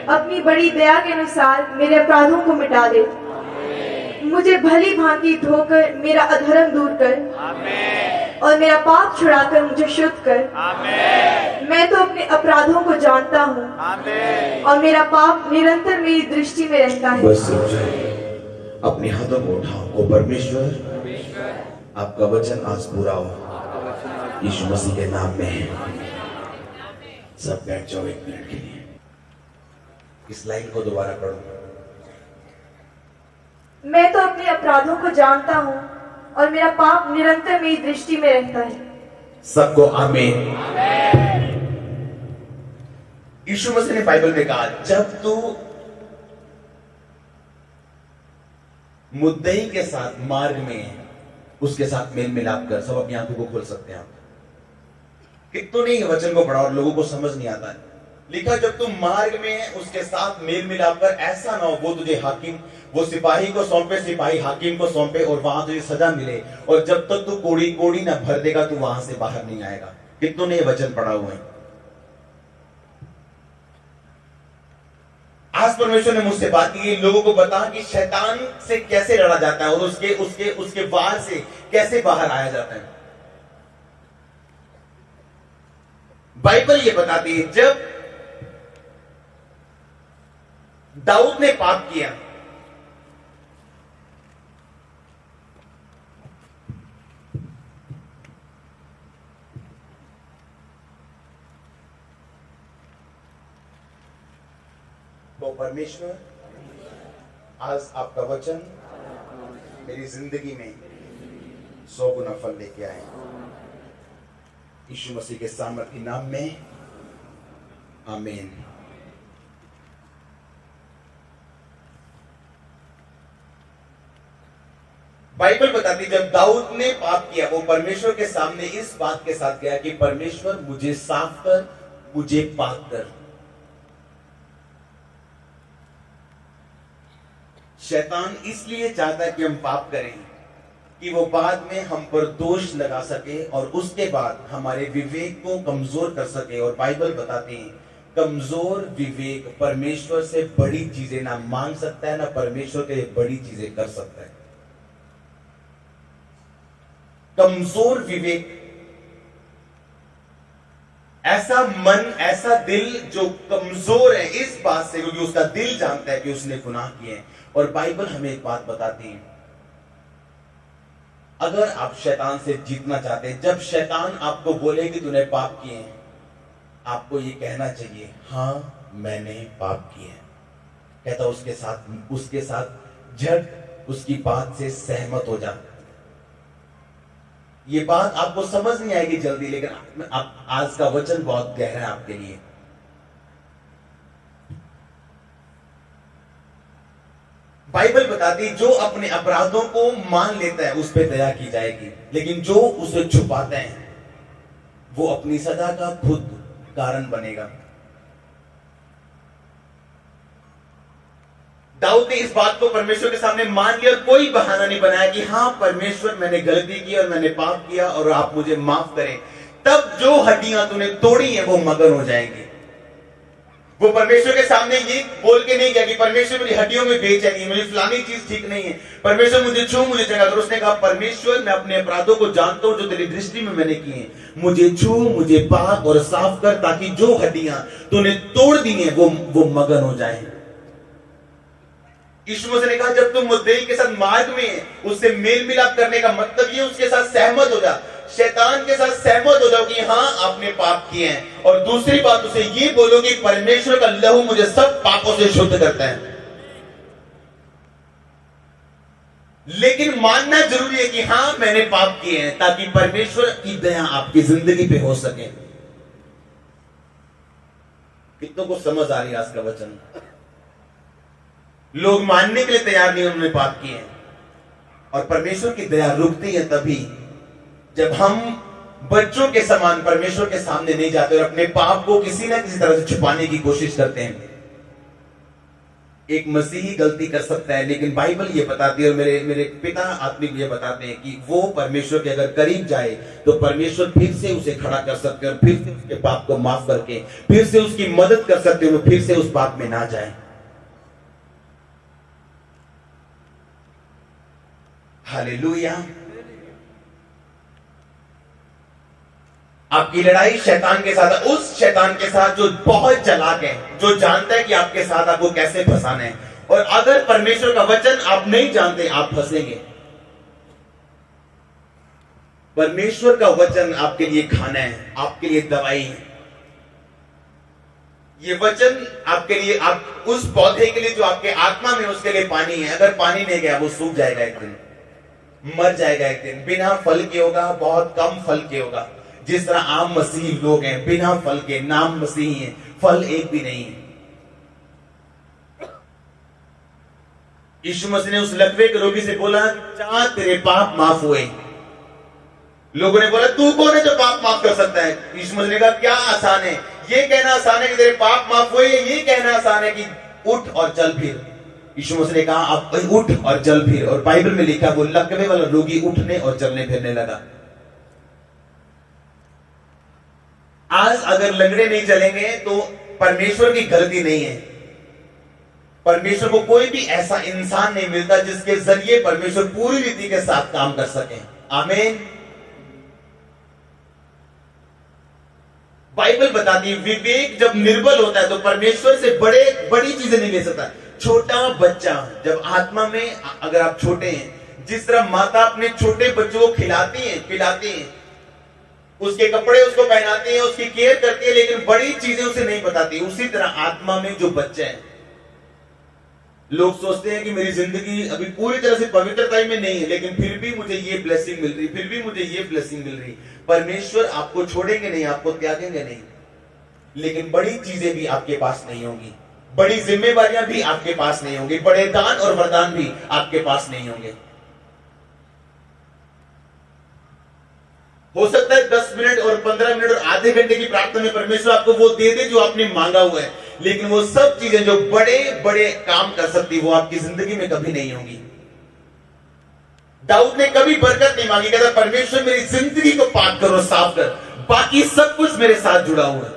अपनी बड़ी दया के अनुसार मेरे अपराधों को मिटा दे। मुझे भली भांति धोकर मेरा अधर्म दूर कर और मेरा पाप छुड़ाकर मुझे शुद्ध कर। मैं तो अपने अपराधों को जानता हूँ और मेरा पाप निरंतर मेरी दृष्टि में रहता है। बस रुक जाइए, अपने हाथों को उठाओ। ओ परमेश्वर, आपका वचन आज पूरा हो यीशु मसीह के नाम में। सब बैठ जाओ 1 मिनट के लिए। इस लाइन को दोबारा पढ़ो। मैं तो अपने अपराधों को जानता हूँ और मेरा पाप निरंतर मेरी दृष्टि में रहता है। सबको आमीन। यीशु मसीह ने बाइबल में कहा, जब तू मुद्दई के साथ मार्ग में उसके साथ मेल मिलाप कर। सब अपनी आंखों को खोल सकते हैं आप। कितनों ने वचन को पढ़ा और लोगों को समझ नहीं आता है। लिखा, जब तुम मार्ग में उसके साथ मेल मिलाप कर, ऐसा ना हो वो तुझे हाकिम, वो सिपाही को सौंपे, सिपाही हाकिम को सौंपे और वहां तुझे सजा मिले, और जब तक तू कोड़ी कोड़ी ना भर देगा तू वहां से बाहर नहीं आएगा। कितनों ने वचन पढ़ा हुआ है? आज परमेश्वर ने मुझसे बात की, लोगों को बता कि शैतान से कैसे लड़ा जाता है और उसके उसके उसके वार से कैसे बाहर आया जाता है। बाइबल ये बताती है, जब दाऊद ने पाप किया, तो परमेश्वर आज आपका वचन मेरी जिंदगी में 100 गुना फल लेके आए। यीशु मसीह के सामर्थी नाम में आमीन। बाइबल बताती, जब दाऊद ने पाप किया वो परमेश्वर के सामने इस बात के साथ गया कि परमेश्वर मुझे साफ कर, मुझे पाक कर। शैतान इसलिए चाहता है कि हम पाप करें कि वो बाद में हम पर दोष लगा सके और उसके बाद हमारे विवेक को कमजोर कर सके। और बाइबल बताती है, कमजोर विवेक परमेश्वर से बड़ी चीजें ना मांग सकता है, ना परमेश्वर के लिए बड़ी चीजें कर सकता है। कमजोर विवेक, ऐसा मन, ऐसा दिल जो कमजोर है इस बात से, क्योंकि उसका दिल जानता है कि उसने गुनाह किए। और बाइबल हमें एक बात बताती है, अगर आप शैतान से जीतना चाहते हैं, जब शैतान आपको बोले कि तूने पाप किए, आपको ये कहना चाहिए, हाँ मैंने पाप किए। कहता उसके साथ झट उसकी बात से सहमत हो जा। ये बात आपको समझ नहीं आएगी जल्दी, लेकिन आज का वचन बहुत गहरा है आपके लिए। बाइबल बताती, जो अपने अपराधों को मान लेता है उस पर दया की जाएगी, लेकिन जो उसे छुपाते हैं वो अपनी सजा का खुद कारण बनेगा। दाऊद ने इस बात को परमेश्वर के सामने मान लिया और कोई बहाना नहीं बनाया कि हाँ परमेश्वर मैंने गलती की और मैंने पाप किया और आप मुझे माफ करें। तब जो हड्डियां तूने तोड़ी हैं वो मगन हो जाएंगी। वो परमेश्वर के सामने ये बोल के नहीं गया कि परमेश्वर मेरी हड्डियों में बेचैनी है, मुझे फलानी चीज ठीक नहीं है, परमेश्वर मुझे छू, मुझे जगा। तो उसने कहा, परमेश्वर मैं अपने अपराधों को जानता हूं जो तेरी दृष्टि में मैंने किए हैं, मुझे छू, मुझे पाक और साफ कर, ताकि जो हड्डियां तूने तोड़ दी हैं वो मगन हो जाए। यीशु मसीह ने कहा, जब तुम मुद्दई के साथ मार्ग में उससे मेल मिलाप करने का मतलब ये उसके साथ सहमत हो जा, शैतान के साथ सहमत हो जाओ कि हाँ आपने पाप किए हैं। और दूसरी बात उसे ये बोलो कि परमेश्वर का लहू मुझे सब पापों से शुद्ध करता है। लेकिन मानना जरूरी है कि हाँ मैंने पाप किए हैं, ताकि परमेश्वर की दया आपकी जिंदगी पे हो सके। कितनों को समझ आ रही है आज का वचन? लोग मानने के लिए तैयार नहीं, उन्होंने पाप किए हैं। और परमेश्वर की दया रुकती है तभी जब हम बच्चों के समान परमेश्वर के सामने नहीं जाते और अपने पाप को किसी ना किसी तरह से छुपाने की कोशिश करते हैं। एक मसीही गलती कर सकता है, लेकिन बाइबल ये बताती है और मेरे पिता आत्मिक ये बताते हैं कि वो परमेश्वर के अगर करीब जाए तो परमेश्वर फिर से उसे खड़ा कर सकते हैं और फिर से उसके पाप को माफ करके फिर से उसकी मदद कर सकते हैं, वो फिर से उस पाप में ना जाए। हालेलुया। आपकी लड़ाई शैतान के साथ, उस शैतान के साथ जो बहुत चालाक है, जो जानता है कि आपके साथ आपको कैसे फंसाना है। और अगर परमेश्वर का वचन आप नहीं जानते, आप फंसेंगे। परमेश्वर का वचन आपके लिए खाना है, आपके लिए दवाई है। ये वचन आपके लिए, आप उस पौधे के लिए जो आपके आत्मा में, उसके लिए पानी है। अगर पानी नहीं गया वो सूख जाएगा, एक दिन मर जाएगा, एक दिन बिना फल के होगा, बहुत कम फल के होगा। जिस तरह आम मसीही लोग हैं, बिना फल के, नाम मसीही हैं, फल एक भी नहीं है। यीशु मसीह ने उस लकवे के रोगी से बोला, जा तेरे पाप माफ हुए। लोगों ने बोला, तू कौन है जो पाप माफ कर सकता है? यीशु मसीह ने कहा, क्या आसान है, ये कहना आसान है कि तेरे पाप माफ हुए, ये कहना आसान है कि उठ और चल फिर। यीशु मसीह ने कहा, अब उठ और चल फिर। और बाइबल में लिखा, वो लकवे वाला रोगी उठने और चलने फिरने लगा। आज अगर लंगड़े नहीं चलेंगे तो परमेश्वर की गलती नहीं है। परमेश्वर को कोई भी ऐसा इंसान नहीं मिलता जिसके जरिए परमेश्वर पूरी रीति के साथ काम कर सके। आमीन। बाइबल बताती है, विवेक जब निर्बल होता है तो परमेश्वर से बड़ी चीजें नहीं ले सकता। छोटा बच्चा जब आत्मा में, अगर आप छोटे हैं, जिस तरह माता अपने छोटे बच्चों को खिलाती है, पिलाती है, उसके कपड़े उसको पहनाती है, उसकी केयर करती है, लेकिन बड़ी चीजें उसे नहीं बताती, उसी तरह आत्मा में जो बच्चे हैं, लोग सोचते हैं कि मेरी जिंदगी अभी पूरी तरह से पवित्रता में नहीं है, लेकिन फिर भी मुझे ये ब्लेसिंग मिल रही, फिर भी मुझे ये ब्लेसिंग मिल रही। परमेश्वर आपको छोड़ेंगे नहीं, आपको त्यागेंगे नहीं, लेकिन बड़ी चीजें भी आपके पास नहीं होंगी, बड़ी जिम्मेवारियां भी आपके पास नहीं होंगी, बड़े दान और वरदान भी आपके पास नहीं होंगे। हो सकता है 10 मिनट और 15 मिनट और आधे घंटे की प्रार्थना में परमेश्वर आपको वो दे दे जो आपने मांगा हुआ है, लेकिन वो सब चीजें जो बड़े बड़े काम कर सकती, वो आपकी जिंदगी में कभी नहीं होंगी। दाऊद ने कभी बरकत नहीं मांगी, कहता परमेश्वर मेरी जिंदगी को पाक करो, साफ कर, बाकी सब कुछ मेरे साथ जुड़ा हुआ है।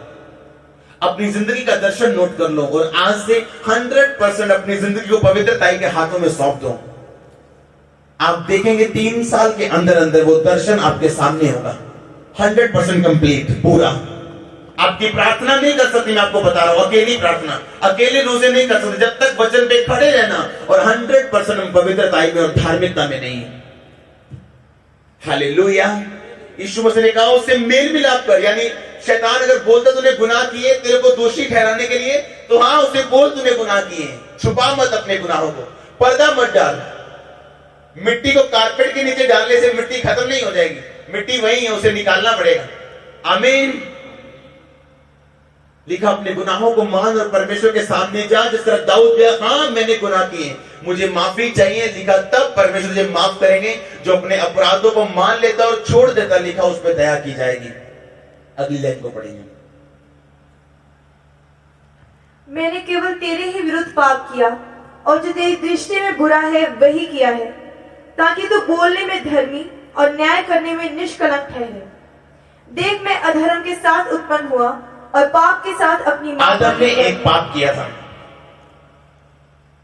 अपनी जिंदगी का दर्शन नोट कर लो और आज से 100% अपनी जिंदगी को पवित्रता के हाथों में सौंप दो। आप देखेंगे 3 साल के अंदर अंदर वो दर्शन आपके सामने होगा, 100% कंप्लीट, पूरा। आपकी प्रार्थना नहीं कर सकती, मैं आपको बता रहा हूं, अकेली प्रार्थना, अकेले रोजे नहीं कर सकते जब तक वचन पे खड़े रहना और 100% पवित्रता में और धार्मिकता में नहीं। हालेलुया। यीशु मसीह ने कहा उससे मेल मिलाप कर, यानी शैतान अगर बोलता तूने गुनाह किए, तेरे को दोषी ठहराने के लिए, तो हाँ उसे बोल तूने गुनाह किए, छुपा मत अपने गुनाहों को, पर्दा मत डाल। मिट्टी को कारपेट के नीचे डालने से मिट्टी खत्म नहीं हो जाएगी, मिट्टी वही है, उसे निकालना पड़ेगा। आमीन। लिखा अपने गुनाहों को मान और परमेश्वर के सामने जा, जिस तरह दाऊद गया, हाँ मैंने गुनाह किए, मुझे माफी चाहिए। लिखा तब परमेश्वर मुझे माफ करेंगे। जो अपने अपराधों को मान लेता और छोड़ देता, लिखा उस पर दया की जाएगी। अगली लाइन को पढ़ेंगे। मैंने केवल तेरे ही विरुद्ध पाप किया और जो तेरी दृष्टि में बुरा है वही किया है, ताकि तू बोलने में धर्मी और न्याय करने में निष्कलंक ठहरे। देख मैं अधर्म के साथ उत्पन्न हुआ और पाप के साथ अपनी मां। आदम ने एक पाप किया था,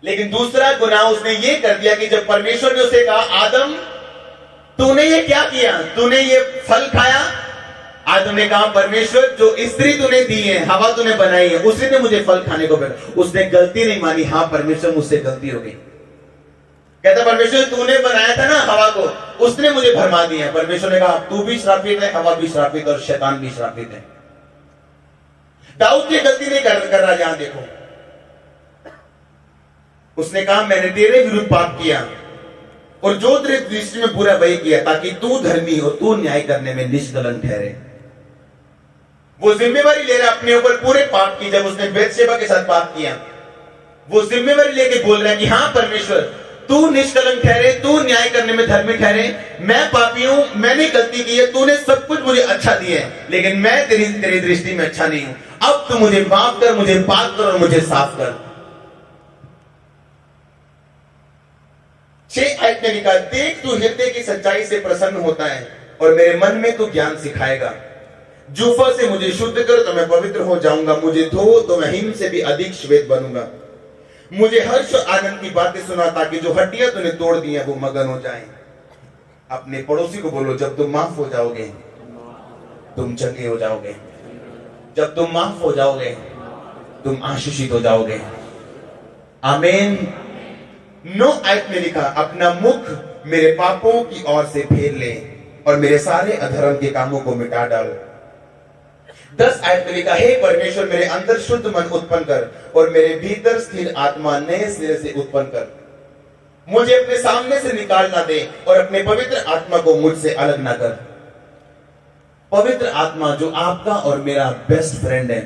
लेकिन दूसरा गुनाह उसने ये कर दिया कि जब परमेश्वर ने उसे कहा आदम तूने ये क्या किया, तूने ये फल खाया, आदम ने कहा परमेश्वर जो स्त्री तूने दी है, हवा तूने बनाई है, उसी ने मुझे फल खाने को मिला। उसने गलती नहीं मानी, हाँ परमेश्वर मुझसे गलती हो गई। कहता परमेश्वर तूने बनाया था ना हवा को, उसने मुझे भरमा दिया। परमेश्वर ने कहा तू भी श्रापित है, हवा भी श्रापित और शैतान भी श्रापित है। दाऊद ये गलती नहीं कर रहा, यहां देखो उसने कहा मैंने तेरे विरुद्ध पाप किया और जो तेरे दृष्टि में बुरा वही किया, ताकि तू धर्मी और तू न्याय करने में निष्कलंक ठहरे। वो जिम्मेवारी ले रहा अपने ऊपर पूरे पाप की। जब उसने बेतशेबा के साथ पाप किया, वो जिम्मेवारी लेके बोल रहा है कि हाँ परमेश्वर तू निष्कलंक ठहरे, तू न्याय करने में धर्मी ठहरे। मैं पापी हूं, मैंने गलती की है, तूने सब कुछ मुझे अच्छा दिया है, लेकिन मैं तेरी दृष्टि में अच्छा नहीं हूं। अब तू मुझे माफ कर, मुझे पाक कर और मुझे साफ कर। 6 आयत में लिखा, देख तू हृदय की सच्चाई से प्रसन्न होता है और मेरे मन में तू ज्ञान सिखाएगा। जूफा से मुझे शुद्ध कर तो मैं पवित्र हो जाऊंगा, मुझे धो तो मैं हिम से भी अधिक श्वेत बनूंगा। मुझे हर्ष और आनंद की बातें सुना ताकि जो हड्डियां तूने तोड़ दी हैं वो मगन हो जाएं। अपने पड़ोसी को बोलो, जब तुम माफ हो जाओगे तुम चंगे हो जाओगे। जब तुम माफ हो जाओगे तुम आशीषित हो जाओगे। आमीन। 9 आयत में लिखा, अपना मुख मेरे पापों की ओर से फेर ले और मेरे सारे अधर्म के कामों को मिटा डाल। 10 आयत में लिखा, हे परमेश्वर मेरे अंदर शुद्ध मन उत्पन्न कर और मेरे भीतर स्थिर आत्मा नए सिरे से उत्पन्न कर। मुझे अपने सामने से निकाल ना दे और अपने पवित्र आत्मा को मुझसे अलग ना कर। पवित्र आत्मा जो आपका और मेरा बेस्ट फ्रेंड है,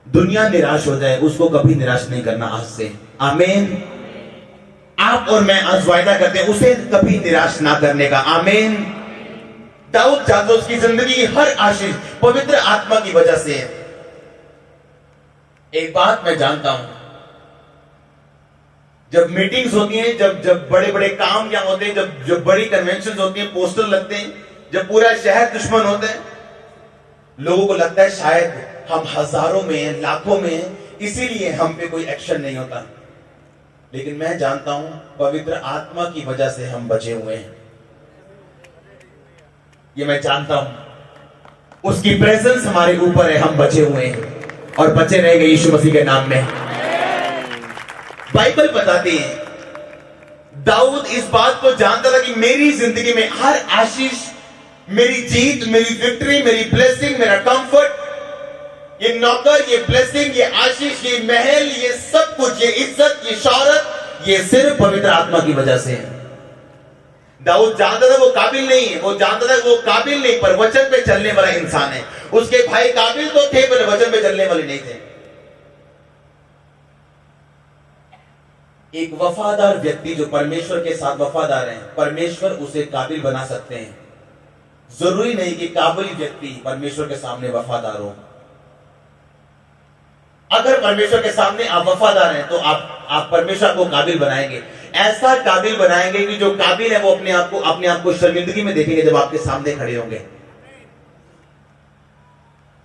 दुनिया निराश हो जाए उसको कभी निराश नहीं करना आज से। आमीन। आप और मैं आज वायदा करते हैं उसे कभी निराश ना करने का। आमीन। दाऊद चाहता उसकी जिंदगी की हर आशीष पवित्र आत्मा की वजह से है। एक बात मैं जानता हूं, जब मीटिंग्स होती हैं, जब बड़े बड़े काम क्या होते हैं, जब बड़ी कन्वेंशन होती हैं, पोस्टर लगते हैं, जब पूरा शहर दुश्मन होता है, लोगों को लगता है शायद हम हजारों में हैं, लाखों में हैं, इसीलिए हम पे कोई एक्शन नहीं होता। लेकिन मैं जानता हूं पवित्र आत्मा की वजह से हम बचे हुए हैं। ये मैं जानता हूं, उसकी प्रेजेंस हमारे ऊपर है, हम बचे हुए हैं और बचे रहेंगे यीशु मसीह के नाम में। बाइबल बताती है दाऊद इस बात को जानता था कि मेरी जिंदगी में हर आशीष, मेरी जीत, मेरी विक्ट्री, मेरी ब्लेसिंग, मेरा कंफर्ट, ये नौकर, ये ब्लेसिंग, ये आशीष, ये महल, ये सब कुछ, ये इज्जत, ये शौहरत, ये सिर्फ पवित्र आत्मा की वजह से है। दाऊद जानता था वो काबिल नहीं है, वो जानता था वो काबिल नहीं, पर वचन पे चलने वाला इंसान है। उसके भाई काबिल तो थे पर वचन पे चलने वाले नहीं थे। एक वफादार व्यक्ति जो परमेश्वर के साथ वफादार है, परमेश्वर उसे काबिल बना सकते हैं। जरूरी नहीं कि काबिल व्यक्ति परमेश्वर के सामने वफादार हो। अगर परमेश्वर के सामने आप वफादार हैं तो आप परमेश्वर को काबिल बनाएंगे। ऐसा काबिल बनाएंगे कि जो काबिल है वो अपने आप को शर्मिंदगी में देखेंगे जब आपके सामने खड़े होंगे।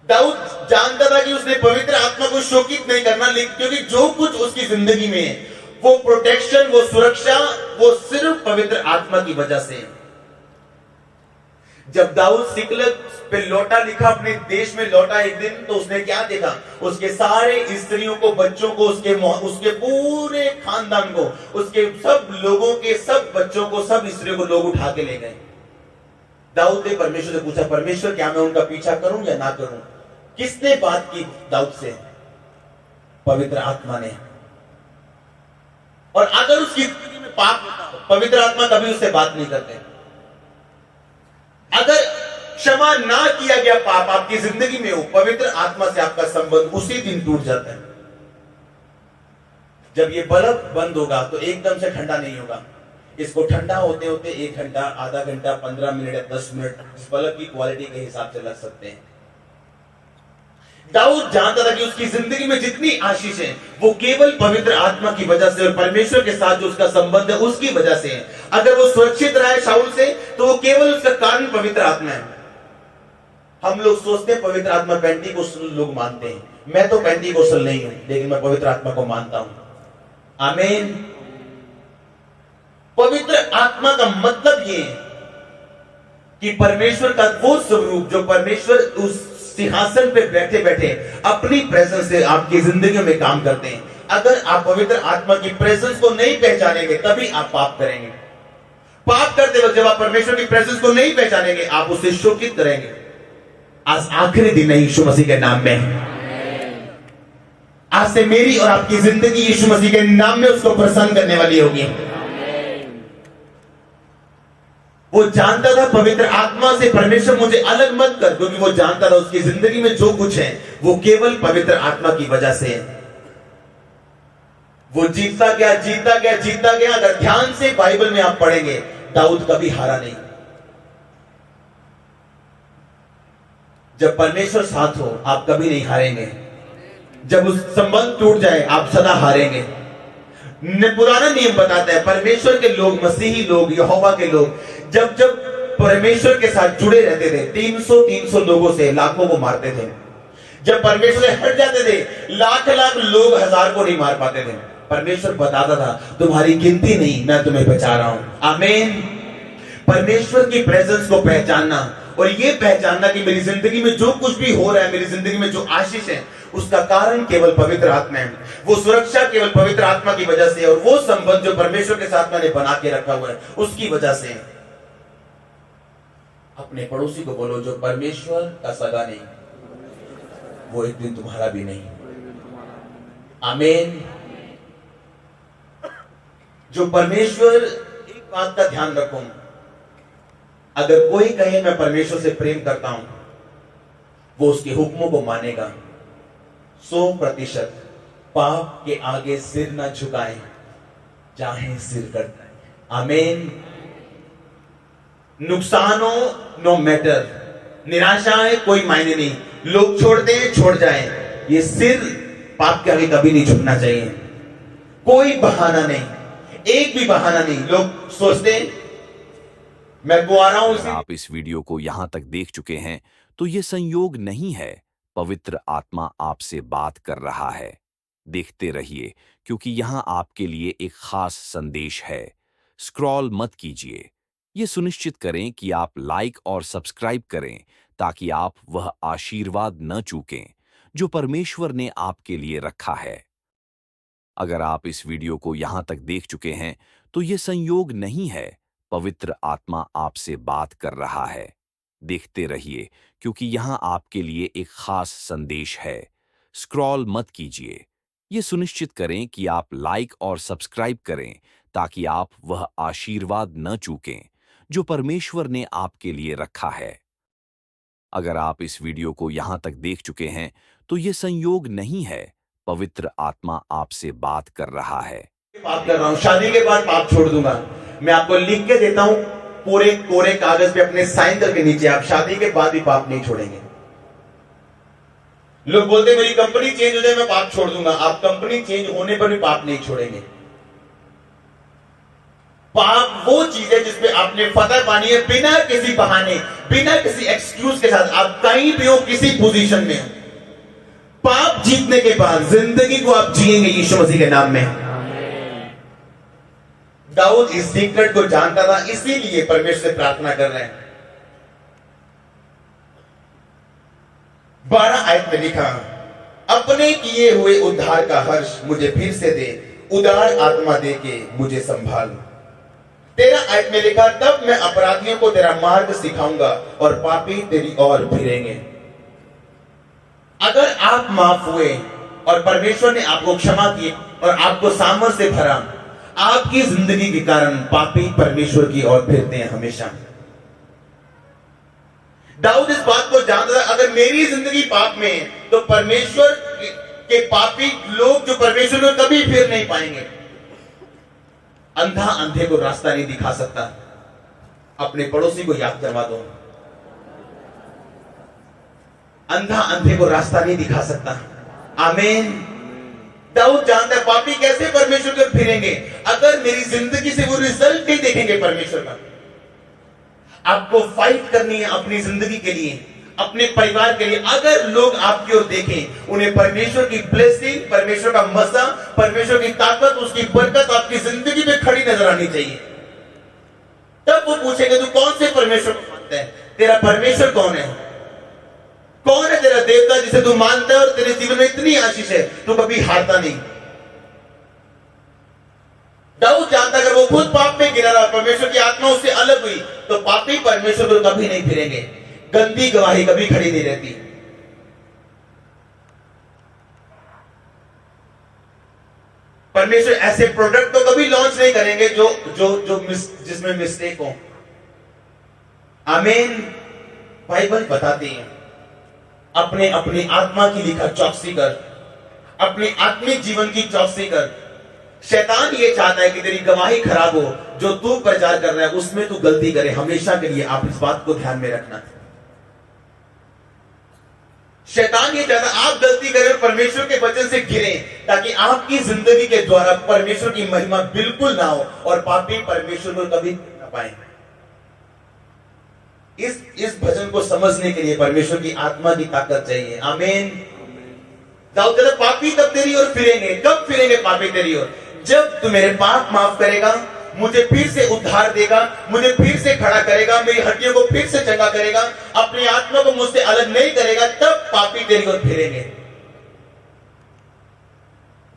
दाऊद जानता था कि उसने पवित्र आत्मा को शोकित नहीं करना, क्योंकि जो कुछ उसकी जिंदगी में है वो प्रोटेक्शन, वो सुरक्षा, वो सिर्फ पवित्र आत्मा की वजह से। जब दाऊद सिकलग पे लौटा, लिखा अपने देश में लौटा एक दिन, तो उसने क्या देखा? उसके सारे स्त्रियों को, बच्चों को, उसके पूरे खानदान को, उसके सब लोगों के सब बच्चों को, सब स्त्रियों को लोग उठा के ले गए। दाऊद ने परमेश्वर से पूछा, परमेश्वर क्या मैं उनका पीछा करूं या ना करूं? किसने बात की दाऊद से? पवित्र आत्मा ने। और अगर उसकी जिंदगी में पाप होता, पवित्र आत्मा कभी उससे बात नहीं करते। अगर क्षमा ना किया गया पाप आपकी जिंदगी में हो, पवित्र आत्मा से आपका संबंध उसी दिन टूट जाता है। जब ये बल्ब बंद होगा तो एकदम से ठंडा नहीं होगा। इसको ठंडा होते होते 1 घंटा, आधा घंटा, 15 मिनट या 10 मिनट इस बल्ब की क्वालिटी के हिसाब से लग सकते हैं। दाऊद जानता था कि उसकी जिंदगी में जितनी आशीष है वो केवल पवित्र आत्मा की वजह से और परमेश्वर के साथ जो उसका संबंध है उसकी वजह से है। अगर वो सुरक्षित रहा है शाऊल से तो वो केवल उसका कारण पवित्र आत्मा है। हम लोग सोचते हैं पवित्र आत्मा पेंटीकोस्टल लोग मानते हैं, मैं तो पेंटीकोस्टल नहीं हूं, लेकिन मैं पवित्र आत्मा को मानता हूं। आमीन। पवित्र आत्मा का मतलब ये है कि परमेश्वर का वो स्वरूप जो परमेश्वर उस सिंहासन पे बैठे बैठे अपनी प्रेजेंस से आपकी जिंदगी में काम करते हैं। अगर आप पवित्र आत्मा की प्रेजेंस को नहीं पहचानेंगे तभी आप पाप करेंगे। पाप करते वक्त जब आप परमेश्वर की प्रेजेंस को नहीं पहचानेंगे आप उसे शोकित करेंगे। आज आखिरी दिन है यीशु मसीह के नाम में। आज से मेरी और आपकी जिंदगी यीशु मसीह के नाम में उसको प्रसन्न करने वाली होगी। वो जानता था पवित्र आत्मा से परमेश्वर मुझे अलग मत कर, क्योंकि वो जानता था उसकी जिंदगी में जो कुछ है वो केवल पवित्र आत्मा की वजह से है। वो जीतता गया, जीतता गया, जीतता गया। अगर ध्यान से बाइबल में आप पढ़ेंगे, दाऊद कभी हारा नहीं। जब परमेश्वर साथ हो आप कभी नहीं हारेंगे। जब उस संबंध टूट जाए आप सदा हारेंगे। पुराना नियम बताता है परमेश्वर के लोग, मसीही लोग, यहोवा के लोग जब जब परमेश्वर के साथ जुड़े रहते थे 300 लोगों से लाखों को मारते थे। जब परमेश्वर से हट जाते थे लाख लोग 1000 को नहीं मार पाते थे। परमेश्वर बताता था तुम्हारी गिनती नहीं, मैं तुम्हें बचा रहा हूं। आमीन। परमेश्वर की प्रेजेंस को पहचानना और ये पहचानना कि मेरी जिंदगी में जो कुछ भी हो रहा है, मेरी जिंदगी में जो आशीष है, उसका कारण केवल पवित्र आत्मा है। वो सुरक्षा केवल पवित्र आत्मा की वजह से और वो संबंध जो परमेश्वर के साथ मैंने बना के रखा हुआ है उसकी वजह से। अपने पड़ोसी को बोलो जो परमेश्वर का सगा नहीं वो एक दिन तुम्हारा भी नहीं। आमीन। जो परमेश्वर, एक बात का ध्यान रखो, अगर कोई कहे मैं परमेश्वर से प्रेम करता हूं वो उसके हुक्मों को मानेगा। 100% पाप के आगे सिर ना झुकाए, चाहे सिर कटना है। आमीन। नुकसान हो नो मैटर, निराशाएं कोई मायने नहीं, लोग छोड़ते हैं छोड़ जाएं, ये सिर पाप के आगे कभी नहीं झुकना चाहिए। कोई बहाना नहीं, एक भी बहाना नहीं। लोग सोचते हैं मैं कुआरा हूं। अगर आप इस वीडियो को यहां तक देख चुके हैं तो ये संयोग नहीं है, पवित्र आत्मा आपसे बात कर रहा है। देखते रहिए क्योंकि यहां आपके लिए एक खास संदेश है। स्क्रॉल मत कीजिए, ये सुनिश्चित करें कि आप लाइक और सब्सक्राइब करें ताकि आप वह आशीर्वाद न चूकें जो परमेश्वर ने आपके लिए रखा है। अगर आप इस वीडियो को यहां तक देख चुके हैं तो ये संयोग नहीं है, पवित्र आत्मा आपसे बात कर रहा है। देखते रहिए क्योंकि यहां आपके लिए एक खास संदेश है। स्क्रॉल मत कीजिए, ये सुनिश्चित करें कि आप लाइक और सब्सक्राइब करें ताकि आप वह आशीर्वाद न चूकें जो परमेश्वर ने आपके लिए रखा है। अगर आप इस वीडियो को यहां तक देख चुके हैं तो ये संयोग नहीं है, पवित्र आत्मा आपसे बात कर रहा है। बात कर रहा हूं, शादी के बाद पाप छोड़ दूंगा। मैं आपको लिख के देता हूं पूरे कोरे कागज पे अपने साइन करके नीचे, आप शादी के बाद भी पाप नहीं छोड़ेंगे। लोग बोलते मेरी कंपनी चेंज हो जाए मैं पाप छोड़ दूंगा। आप कंपनी चेंज होने पर भी पाप नहीं छोड़ेंगे। पाप वो चीज है जिसपे आपने फतह पानी है बिना किसी बहाने, बिना किसी एक्सक्यूज के साथ। आप कहीं भी हो, किसी पोजीशन में हो, पाप जीतने के बाद जिंदगी को आप जिएंगे यीशु मसीह के नाम में। दाऊद इस सीक्रेट को जानता था, इसीलिए परमेश्वर से प्रार्थना कर रहे हैं। 12 आयत में लिखा, अपने किए हुए उद्धार का हर्ष मुझे फिर से दे, उदार आत्मा दे के मुझे संभाल। 13 आयत में लिखा, तब मैं अपराधियों को तेरा मार्ग सिखाऊंगा और पापी तेरी ओर फिरेंगे। अगर आप माफ हुए और परमेश्वर ने आपको क्षमा की और आपको सामर्थ से भरा, आपकी जिंदगी के कारण पापी परमेश्वर की ओर फिरते हैं हमेशा। दाऊद इस बात को जानता था, अगर मेरी जिंदगी पाप में है तो परमेश्वर के पापी लोग जो परमेश्वर को कभी फिर नहीं पाएंगे। अंधा अंधे को रास्ता नहीं दिखा सकता। अपने पड़ोसी को याद करवा दो, अंधा अंधे को रास्ता नहीं दिखा सकता। आमीन। दाऊद जानता है पापी कैसे परमेश्वर को फिरेंगे, अगर मेरी जिंदगी से वो रिजल्ट नहीं देखेंगे परमेश्वर का। आपको फाइट करनी है अपनी जिंदगी के लिए, अपने परिवार के लिए। अगर लोग आपकी ओर देखें, उन्हें परमेश्वर की ब्लेसिंग, परमेश्वर का मजा, परमेश्वर की ताकत, उसकी बरकत आपकी जिंदगी में खड़ी नजर आनी चाहिए। तब वो पूछेंगे तू कौन से परमेश्वर को मानता है, तेरा परमेश्वर कौन है, कौन है तेरा देवता जिसे तू मानता है और तेरे जीवन में इतनी आशीष है, तू कभी हारता नहीं। दाऊद जानता अगर वो खुद पाप में गिरा रहा, परमेश्वर की आत्मा उससे अलग हुई, तो पापी परमेश्वर को कभी नहीं फिरेंगे। गंदी गवाही कभी खड़ी नहीं रहती। परमेश्वर ऐसे प्रोडक्ट तो कभी लॉन्च नहीं करेंगे जिसमें मिस्टेक हो। आमीन। बाइबल बताती है, अपने अपनी आत्मा की लिखा चौकसी कर, अपने आत्मिक जीवन की चौकसी कर। शैतान ये चाहता है कि तेरी गवाही खराब हो, जो तू प्रचार कर रहा है उसमें तू गलती करे हमेशा के लिए। आप इस बात को ध्यान में रखना। शैतान ये चाहता आप गलती करें और परमेश्वर के वचन से गिरें, ताकि आपकी जिंदगी के द्वारा परमेश्वर की महिमा बिल्कुल ना हो और पापी परमेश्वर को कभी ना पाए। इस भजन को समझने के लिए परमेश्वर की आत्मा की ताकत चाहिए। आमीन। दाऊद कहता पापी तब तेरी ओर फिरेंगे। कब फिरेंगे पापी तेरी ओर? जब तू मेरे पाप माफ करेगा, मुझे फिर से उद्धार देगा, मुझे फिर से खड़ा करेगा, मेरी हड्डियों को फिर से चंगा करेगा, अपनी आत्मा को मुझसे अलग नहीं करेगा, तब पापी तेरी ओर फिरेंगे।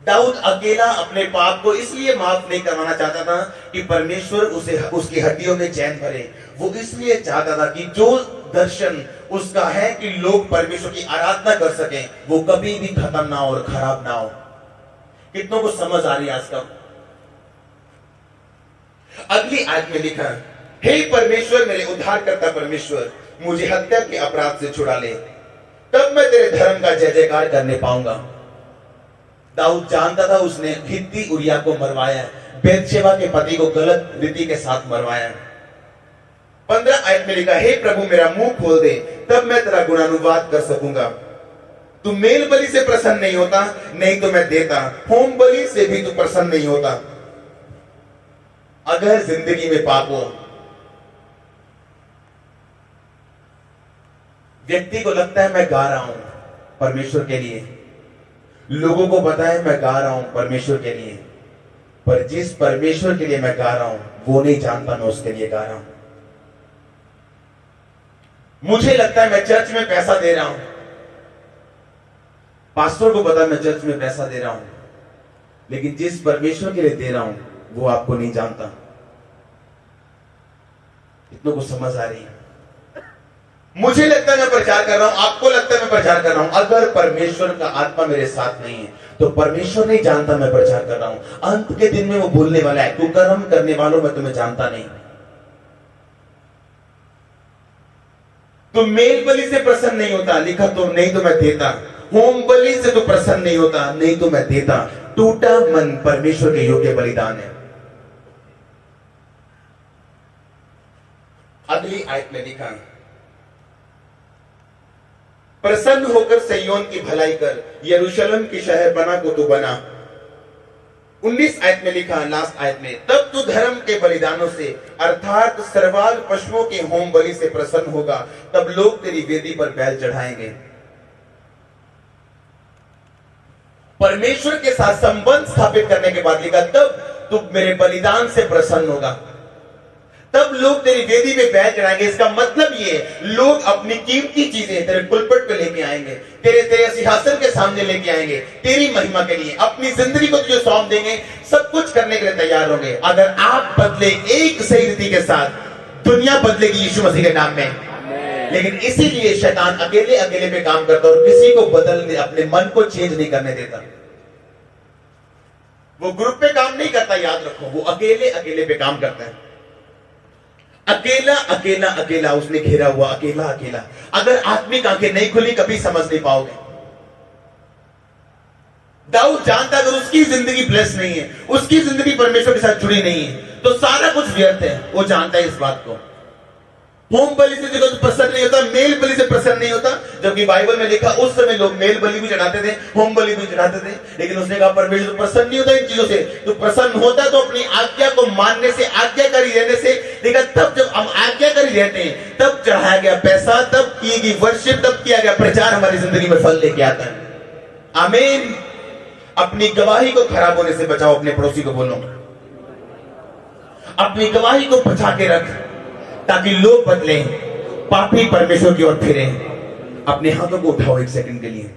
दाऊद अकेला अपने पाप को इसलिए माफ नहीं करवाना चाहता था कि परमेश्वर उसे उसकी हड्डियों में चैन भरे। वो इसलिए चाहता था कि जो दर्शन उसका है कि लोग परमेश्वर की आराधना कर सकें, वो कभी भी खत्म ना हो और खराब ना हो। कितनों को समझ आ रही है आज का? अगली आयत में लिखा, हे परमेश्वर मेरे उद्धारकर्ता परमेश्वर, मुझे हत्या के अपराध से छुड़ा ले, तब मैं तेरे धर्म का जय जयकार करने पाऊंगा। दाऊद जानता था उसने हित्ती उरिया को मरवाया, बेतशेबा के पति को गलत रीति के साथ मरवाया। 15 आयत में लिखा, हे प्रभु मेरा मुंह खोल दे, तब मैं तेरा गुणानुवाद कर सकूंगा। तू मेल बलि से प्रसन्न नहीं होता, नहीं तो मैं देता, होम बलि से भी तू प्रसन्न नहीं होता। अगर जिंदगी में पाप हो, व्यक्ति को लगता है मैं गा रहा हूं परमेश्वर के लिए, लोगों को पता है मैं गा रहा हूं परमेश्वर के लिए, पर जिस परमेश्वर के लिए मैं गा रहा हूं वो नहीं जानता मैं उसके लिए गा रहा हूं। मुझे लगता है मैं चर्च में पैसा दे रहा हूं, पास्टर को पता है मैं चर्च में पैसा दे रहा हूं, लेकिन जिस परमेश्वर के लिए दे रहा हूं वो आपको नहीं जानता। इतनों को समझ आ रही है? मुझे लगता है मैं प्रचार कर रहा हूं, आपको लगता है मैं प्रचार कर रहा हूं, अगर परमेश्वर का आत्मा मेरे साथ नहीं है तो परमेश्वर नहीं जानता मैं प्रचार कर रहा हूं। अंत के दिन में वो बोलने वाला है, तू कर्म करने वालों मैं तुम्हें जानता नहीं। तो मेल बलि से प्रसन्न नहीं होता, लिखा तो नहीं तो मैं देता, होम बलि से तो प्रसन्न नहीं होता, नहीं तो मैं देता। टूटा मन परमेश्वर के योग्य बलिदान है। अगली आयत में लिखा, प्रसन्न होकर सिय्योन की भलाई कर, यरूशलेम की शहर बना को तू बना। 19 आयत में लिखा, लास्ट आयत में, तब तू धर्म के बलिदानों से अर्थात सर्वाल पशुओं के होम बलि से प्रसन्न होगा, तब लोग तेरी वेदी पर बैल चढ़ाएंगे। परमेश्वर के साथ संबंध स्थापित करने के बाद लिखा, तब तू मेरे बलिदान से प्रसन्न होगा, तब लोग तेरी वेदी में बैल चढ़ाएंगे। इसका मतलब ये, लोग अपनी कीमती चीजें तेरे पुलपट पे लेके आएंगे, तेरे सिंहासन के सामने लेके आएंगे, तेरी महिमा के लिए अपनी जिंदगी को तुझे सौंप देंगे, सब कुछ करने के लिए तैयार होंगे। अगर आप बदले एक सही रीति के साथ, दुनिया बदलेगी यीशु मसीह के नाम में। लेकिन इसीलिए शैतान अकेले अकेले पे काम करता और किसी को बदलने, अपने मन को चेंज नहीं करने देता। वो ग्रुप पे काम नहीं करता, याद रखो, वो अकेले अकेले पे काम करता है। अकेला अकेला अकेला उसने घेरा हुआ, अकेला अकेला। अगर आत्मिक आंखें नहीं खुली कभी समझ नहीं पाओगे। दाऊद जानता अगर उसकी जिंदगी ब्लेस नहीं है, उसकी जिंदगी परमेश्वर के साथ जुड़ी नहीं है, तो सारा कुछ व्यर्थ है। वो जानता है इस बात को। होम बलि से देखो तो प्रसन्न नहीं होता, मेल बलि से प्रसन्न नहीं होता, जबकि बाइबल में लिखा उस समय लोग मेल बलि भी चढ़ाते थे, होम बलि भी चढ़ाते थे। लेकिन उसने कहा परमेश्वर तो प्रसन्न नहीं होता इन चीजों से, तो प्रसन्न होता तो अपनी आज्ञा को मानने से, आज्ञाकारी रहने से। लेकिन तब जब हम आज्ञाकारी रहते हैं, तब चढ़ाया गया पैसा, तब की गई वर्शिप, तब किया गया प्रचार हमारी जिंदगी में फल लेके आता है। आमीन। अपनी गवाही को खराब होने से बचाओ। अपने पड़ोसी को बोलो, अपनी गवाही को बचा के रख, ताकि लोग बदलें, पापी परमेश्वर की ओर फिरें। अपने हाथों को उठाओ एक सेकंड के लिए।